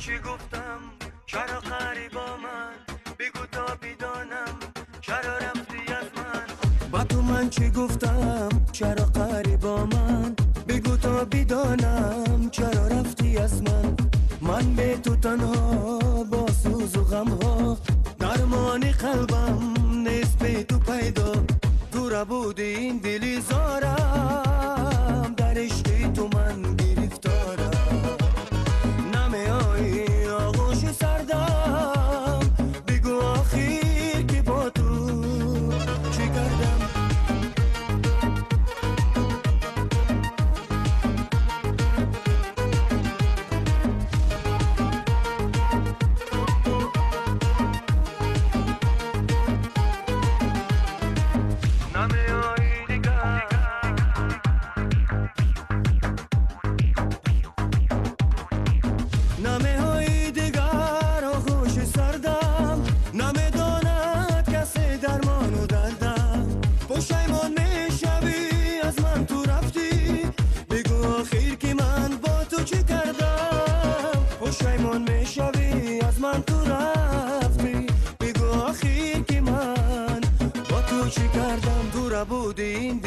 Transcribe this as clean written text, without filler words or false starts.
چی گفتم چرا غریبا من بگو تا بدانم چرا رفتی از من با تو من چی گفتم چرا غریبا من بگو تا بدانم چرا رفتی از من به تو تنها با سوز و غم ها درمان قلبم نیست به تو پیدا تو را بودی این دلی زارم در عشق تو من گرفتارم نمی آیی آغوش سردم بگو آخر که با تو چی کردم پشیمون میشوی از من تو رفتی بگو آخر که من با تو چی کردم تو را بودی این